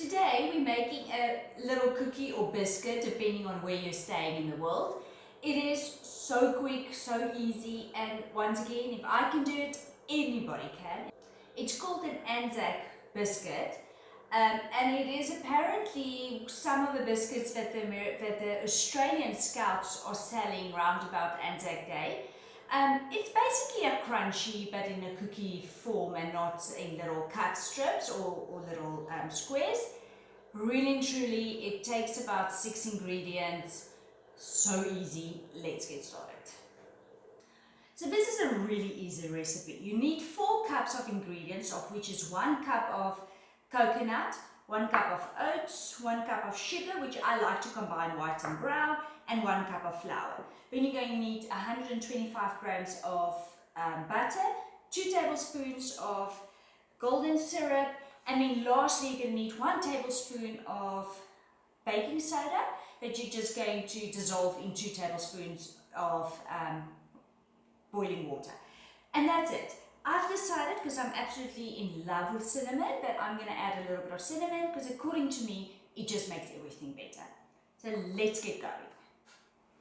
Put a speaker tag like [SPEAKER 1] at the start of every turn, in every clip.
[SPEAKER 1] Today we're making a little cookie or biscuit depending on where you're staying in the world. It is so quick, so easy, and once again, if I can do it, anybody can. It's called an Anzac biscuit, and it is apparently some of the biscuits that the Australian Scouts are selling round about Anzac Day. It's basically a crunchy but in a cookie form and not in little cut strips or little squares. Really and truly, it takes about 6 ingredients. So easy. Let's get started. So this is a really easy recipe. You need 4 cups of ingredients, of which is 1 cup of coconut, 1 cup of oats, 1 cup of sugar, which I like to combine white and brown, and 1 cup of flour. Then you're going to need 125 grams of butter, 2 tablespoons of golden syrup, and then lastly you're going to need 1 tablespoon of baking soda that you're just going to dissolve in 2 tablespoons of boiling water. And that's it. I've decided, because I'm absolutely in love with cinnamon, that I'm going to add a little bit of cinnamon because according to me, it just makes everything better. So let's get going.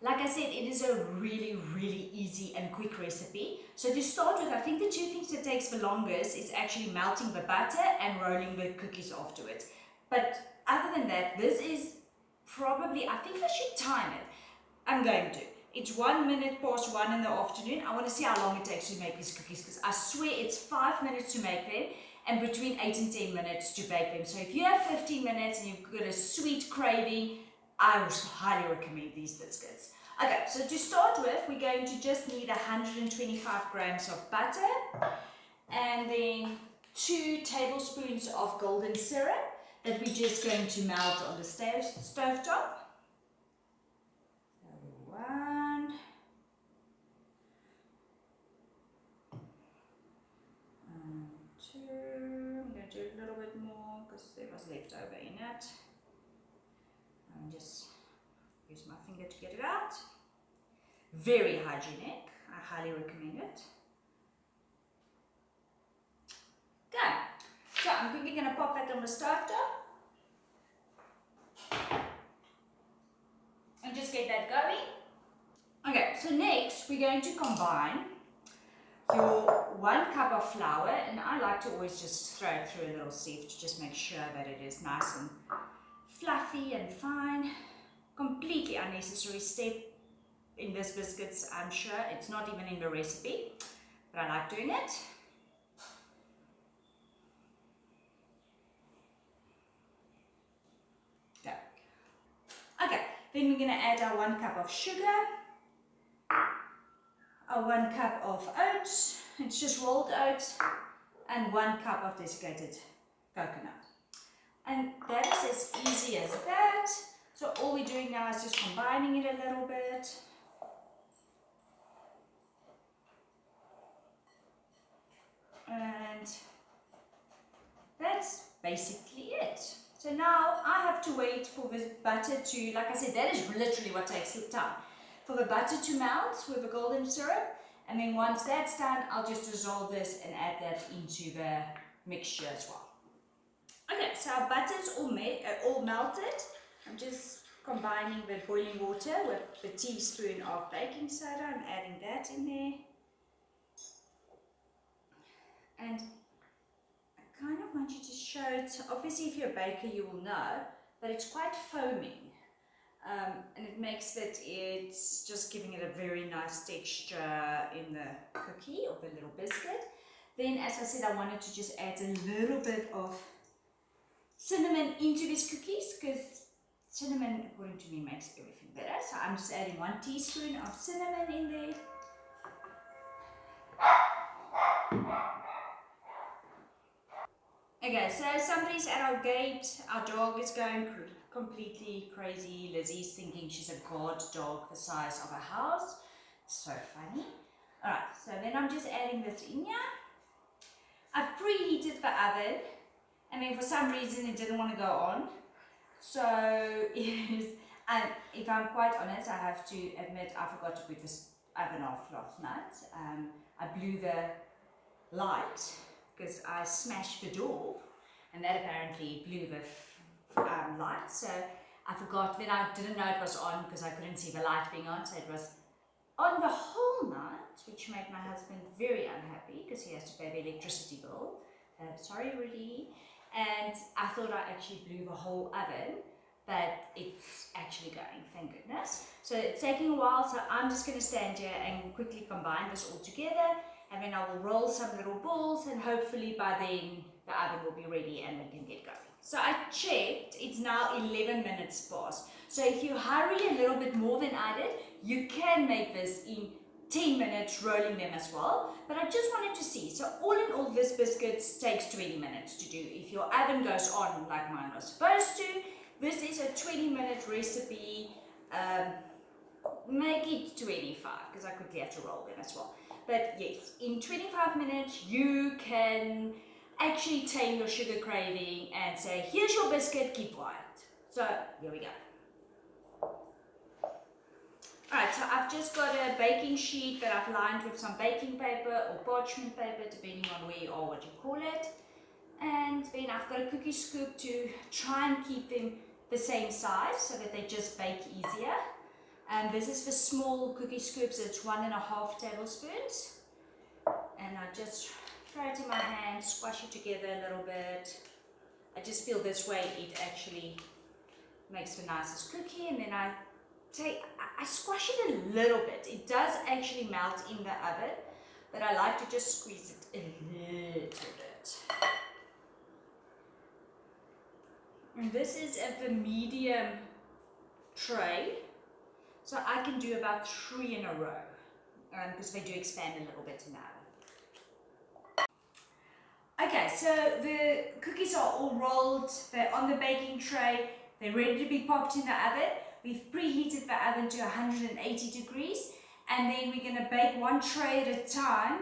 [SPEAKER 1] Like I said, it is a really easy and quick recipe. So to start with, I think the 2 things that takes the longest is actually melting the butter and rolling the cookies afterwards. But other than that, this is probably, I think I should time it. I'm going to. It's 1 minute past 1 in the afternoon. I want to see how long it takes to make these cookies because I swear it's 5 minutes to make them and between 8 and 10 minutes to bake them. So if you have 15 minutes and you've got a sweet craving, I would highly recommend these biscuits. Okay, so to start with, we're going to just need 125 grams of butter and then 2 tablespoons of golden syrup that we're just going to melt on the stove top. One. And 2. I'm going to do a little bit more because there was left over in it. And just use my finger to get it out. Very hygienic. I highly recommend it. Okay. So I'm quickly going to pop that on the stove top. And just get that going. Okay, so next we're going to combine your 1 cup of flour, and I like to always just throw it through a little sieve to just make sure that it is nice and fluffy and fine. Completely unnecessary step in this biscuits, I'm sure. It's not even in the recipe, but I like doing it. Okay, then we're going to add our 1 cup of sugar, our 1 cup of oats, it's just rolled oats, and 1 cup of desiccated coconut. And that is as easy as that. So all we're doing now is just combining it a little bit. And that's basically it. So now I have to wait for the butter to, like I said, that is literally what takes the time. For the butter to melt with the golden syrup, and then once that's done, I'll just dissolve this and add that into the mixture as well. Okay, so our butter's all melted. I'm just combining the boiling water with the teaspoon of baking soda. I'm adding that in there. And I kind of want you to show it. Obviously, if you're a baker, you will know that it's quite foaming. And it makes that it's just giving it a very nice texture in the cookie or the little biscuit. Then, as I said, I wanted to just add a little bit of cinnamon into these cookies because cinnamon, according to me, makes everything better. So I'm just adding 1 teaspoon of cinnamon in there. Okay, so somebody's at our gate. Our dog is going completely crazy. Lizzie's thinking she's a guard dog the size of a house. So funny. Alright, so then I'm just adding this in here. I've preheated the oven, and then for some reason it didn't want to go on. So if I'm quite honest, I have to admit I forgot to put this oven off last night. I blew the light because I smashed the door, and that apparently blew light, so I forgot. Then I didn't know it was on because I couldn't see the light being on, so it was on the whole night, which made my husband very unhappy because he has to pay the electricity bill. Sorry, Rudy. And I thought I actually blew the whole oven, but it's actually going, thank goodness. So it's taking a while, so I'm just going to stand here and quickly combine this all together, and then I will roll some little balls, and hopefully by then the oven will be ready and we can get going. So I checked, it's now 11 minutes past. So if you hurry a little bit more than I did, you can make this in 10 minutes rolling them as well, but I just wanted to see. So all in all, this biscuits takes 20 minutes to do. If your oven goes on like mine was supposed to, this is a 20-minute recipe. Make it 25 because I quickly have to roll them as well. But yes, in 25 minutes you can actually tame your sugar craving and say, here's your biscuit, keep quiet. So here we go. Alright, so I've just got a baking sheet that I've lined with some baking paper or parchment paper, depending on where you are, what you call it. And then I've got a cookie scoop to try and keep them the same size so that they just bake easier. And this is for small cookie scoops, it's 1.5 tablespoons. And I just throw it in my hand, squash it together a little bit. I just feel this way it actually makes the nicest cookie, and then I squash it a little bit. It does actually melt in the oven, but I like to just squeeze it a little bit. And this is at the medium tray, so I can do about 3 in a row, because they do expand a little bit in the oven. Okay, so the cookies are all rolled, they're on the baking tray, they're ready to be popped in the oven. We've preheated the oven to 180 degrees, and then we're going to bake one tray at a time.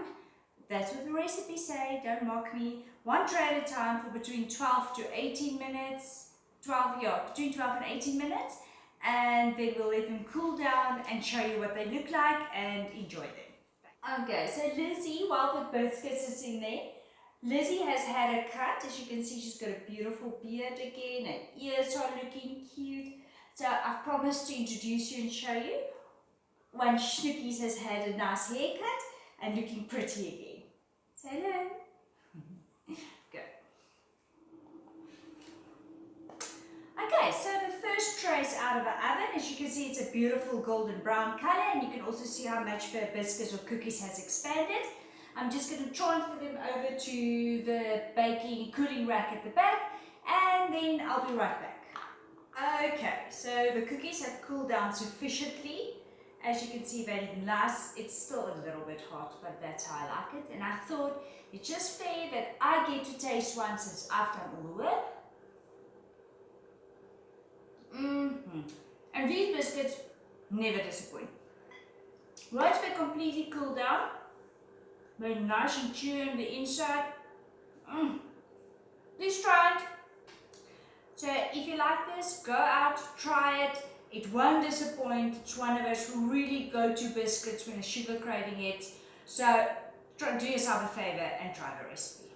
[SPEAKER 1] That's what the recipes say, don't mock me. One tray at a time for between 12 to 18 minutes. Between 12 and 18 minutes. And then we'll let them cool down and show you what they look like and enjoy them. Okay, so Lizzie, while the biscuits is in there, Lizzie has had a cut. As you can see, she's got a beautiful beard again, and ears are looking cute. So I've promised to introduce you and show you. One Snookies has had a nice haircut and looking pretty again. Say hello. Good. Okay, so the first tray is out of the oven. As you can see, it's a beautiful golden brown color, and you can also see how much the biscuits or cookies has expanded. I'm just going to transfer them over to the baking cooling rack at the back, and then I'll be right back. Okay, so the cookies have cooled down sufficiently. As you can see, they're nice. It's still a little bit hot, but that's how I like it. And I thought it's just fair that I get to taste one since I've done all the work. And these biscuits never disappoint. Once they completely cool down, they're nice and chewy on the inside. Please try it. So if you like this, go out, try it. It won't disappoint. It's one of those really go-to biscuits when a sugar craving hits. So do yourself a favor and try the recipe.